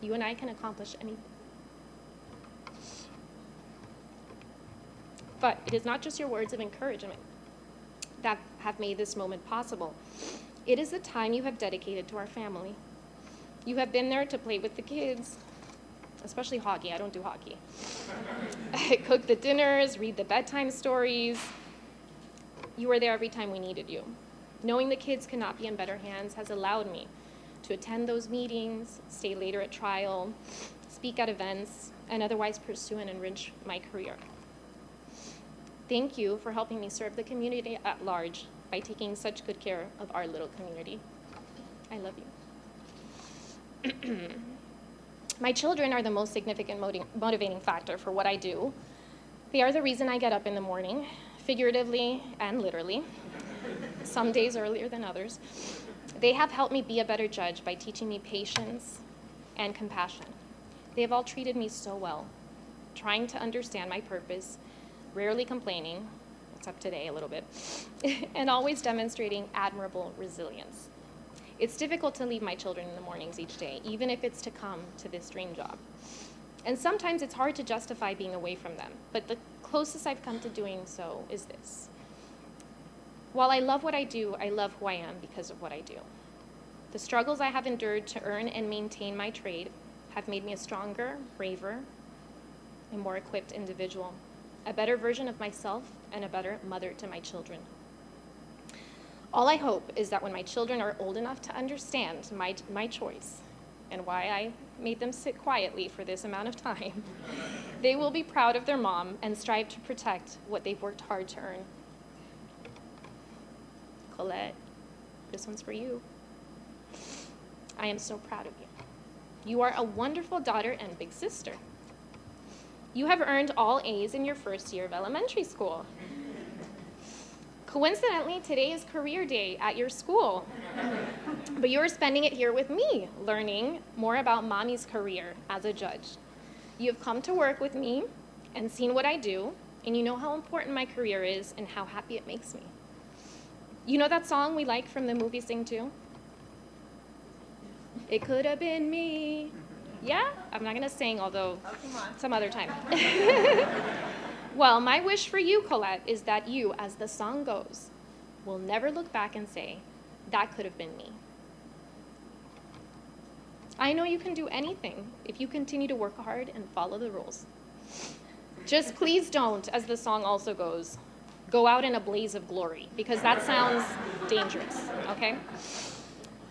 you and I can accomplish anything. But it is not just your words of encouragement that have made this moment possible. It is the time you have dedicated to our family. You have been there to play with the kids, especially hockey. I don't do hockey. Cook the dinners, read the bedtime stories. You were there every time we needed you. Knowing the kids could not be in better hands has allowed me to attend those meetings, stay later at trial, speak at events, and otherwise pursue and enrich my career. Thank you for helping me serve the community at large by taking such good care of our little community. I love you. My children are the most significant motivating factor for what I do. They are the reason I get up in the morning, figuratively and literally, some days earlier than others. They have helped me be a better judge by teaching me patience and compassion. They have all treated me so well, trying to understand my purpose, rarely complaining, except today a little bit, and always demonstrating admirable resilience. It's difficult to leave my children in the mornings each day, even if it's to come to this dream job. And sometimes it's hard to justify being away from them, but the closest I've come to doing so is this. While I love what I do, I love who I am because of what I do. The struggles I have endured to earn and maintain my trade have made me a stronger, braver, and more equipped individual, a better version of myself, and a better mother to my children. All I hope is that when my children are old enough to understand my choice and why I made them sit quietly for this amount of time, they will be proud of their mom and strive to protect what they've worked hard to earn. Colette, this one's for you. I am so proud of you. You are a wonderful daughter and big sister. You have earned all A's in your first year of elementary school. Coincidentally, today is career day at your school, but you are spending it here with me, learning more about mommy's career as a judge. You have come to work with me and seen what I do, and you know how important my career is and how happy it makes me. You know that song we like from the movie Sing 2? It could have been me. Yeah? I'm not gonna sing, although some other time. Well, my wish for you, Colette, is that you, as the song goes, will never look back and say, that could have been me. I know you can do anything if you continue to work hard and follow the rules. Just please don't, as the song also goes, go out in a blaze of glory, because that sounds dangerous, okay?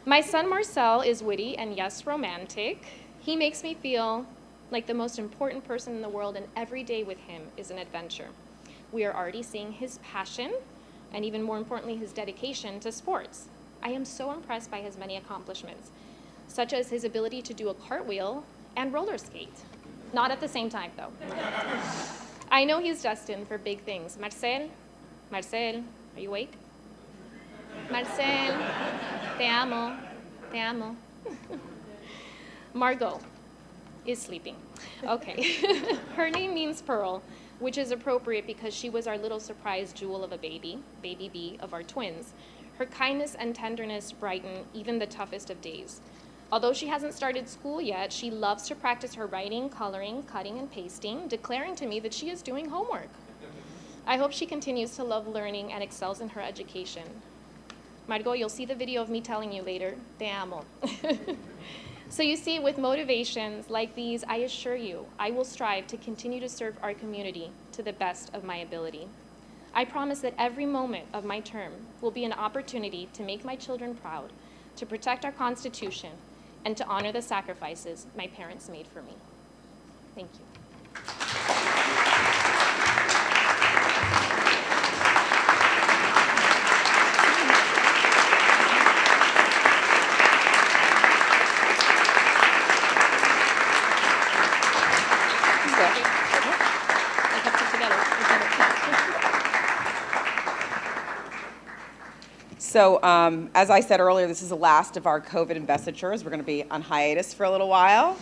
My son Marcel is witty and yes, romantic. He makes me feel like the most important person in the world, and every day with him is an adventure. We are already seeing his passion, and even more importantly, his dedication to sports. I am so impressed by his many accomplishments, such as his ability to do a cartwheel and roller skate. Not at the same time, though. I know he's destined for big things. Marcel, are you awake? Marcel, te amo, te amo. Margot is sleeping. Okay. Her name means pearl, which is appropriate because she was our little surprise jewel of a baby B of our twins. Her kindness and tenderness brighten even the toughest of days. Although she hasn't started school yet, she loves to practice her writing, coloring, cutting, and pasting, declaring to me that she is doing homework. I hope she continues to love learning and excels in her education. Margot, you'll see the video of me telling you later, te amo. So you see, with motivations like these, I assure you, I will strive to continue to serve our community to the best of my ability. I promise that every moment of my term will be an opportunity to make my children proud, to protect our Constitution, and to honor the sacrifices my parents made for me. Thank you. So as I said earlier, this is the last of our COVID investitures. We're going to be on hiatus for a little while.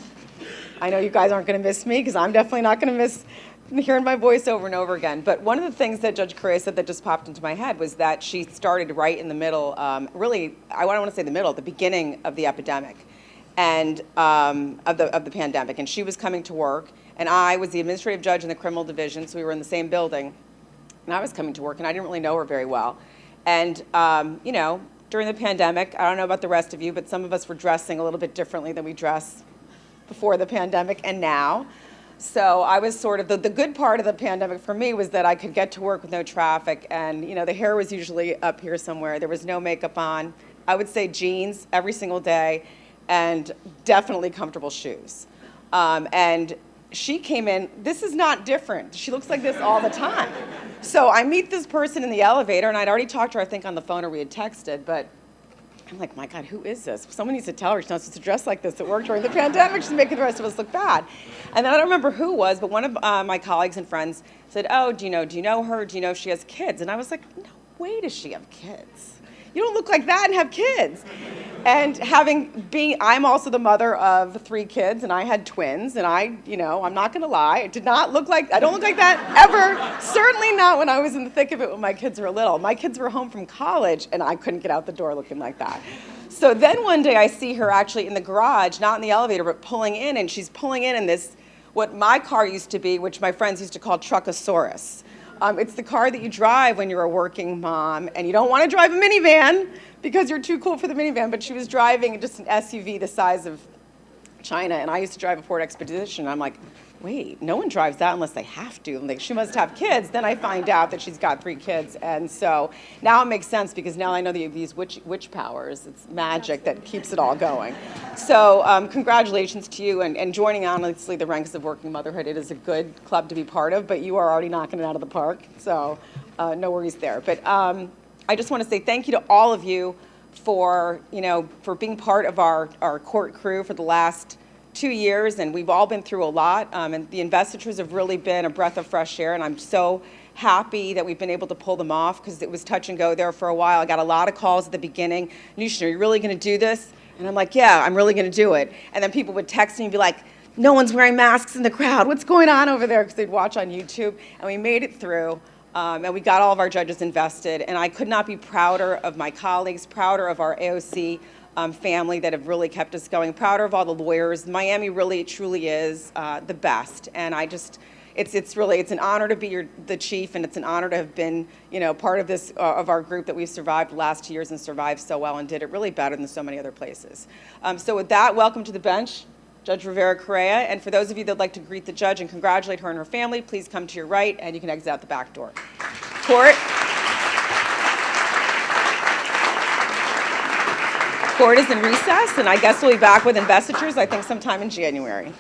I know you guys aren't going to miss me, because I'm definitely not going to miss hearing my voice over and over again. But one of the things that Judge Correa said that just popped into my head was that she started right in the middle, really, I don't want to say the middle, the beginning of the epidemic and of the pandemic. And she was coming to work, and I was the administrative judge in the criminal division, so we were in the same building. And I was coming to work, and I didn't really know her very well. And, you know, during the pandemic, I don't know about the rest of you, but some of us were dressing a little bit differently than we dress before the pandemic and now. So I was sort of, the good part of the pandemic for me was that I could get to work with no traffic, and the hair was usually up here somewhere. There was no makeup on. I would say jeans every single day, and definitely comfortable shoes. And she came in, this is not different. She looks like this all the time. So I meet this person in the elevator, and I'd already talked to her, I think, on the phone, or we had texted, but I'm like, my God, who is this? Someone needs to tell her she's not supposed to dress like this at work during the pandemic. She's making the rest of us look bad. And then I don't remember who it was, but one of my colleagues and friends said, oh, do you know her? Do you know if she has kids? And I was like, no way does she have kids. You don't look like that and have kids. And I'm also the mother of 3 kids, and I had twins, and I'm not gonna lie, I don't look like that ever. Certainly not when I was in the thick of it when my kids were little. My kids were home from college, and I couldn't get out the door looking like that. So then one day I see her actually in the garage, not in the elevator, but pulling in, and she's pulling in this, what my car used to be, which my friends used to call Truckosaurus. It's the car that you drive when you're a working mom, and you don't want to drive a minivan because you're too cool for the minivan, but she was driving just an SUV the size of China, and I used to drive a Ford Expedition. I'm like, wait, no one drives that unless they have to. I'm like, she must have kids. Then I find out that she's got 3 kids, and so now it makes sense because now I know these witch powers. It's magic that keeps it all going. So congratulations to you, and joining honestly the ranks of working motherhood. It is a good club to be part of, but you are already knocking it out of the park, so no worries there. But I just want to say thank you to all of you for being part of our court crew for the last 2 years, and we've all been through a lot, and the investitures have really been a breath of fresh air, and I'm so happy that we've been able to pull them off because it was touch and go there for a while. I got a lot of calls at the beginning. Nushin, are you really going to do this? And I'm like, yeah, I'm really going to do it. And then people would text me and be like, no one's wearing masks in the crowd. What's going on over there? Because they'd watch on YouTube, and we made it through. And we got all of our judges invested, and I could not be prouder of my colleagues, prouder of our AOC family that have really kept us going, prouder of all the lawyers. Miami really, truly is the best, and it's an honor to be the chief, and it's an honor to have been, part of this of our group that we've survived the last 2 years and survived so well and did it really better than so many other places. So with that, welcome to the bench, Judge Rivera Correa, and for those of you that would like to greet the judge and congratulate her and her family, please come to your right, and you can exit out the back door. Court is in recess, and I guess we'll be back with investitures, I think, sometime in January.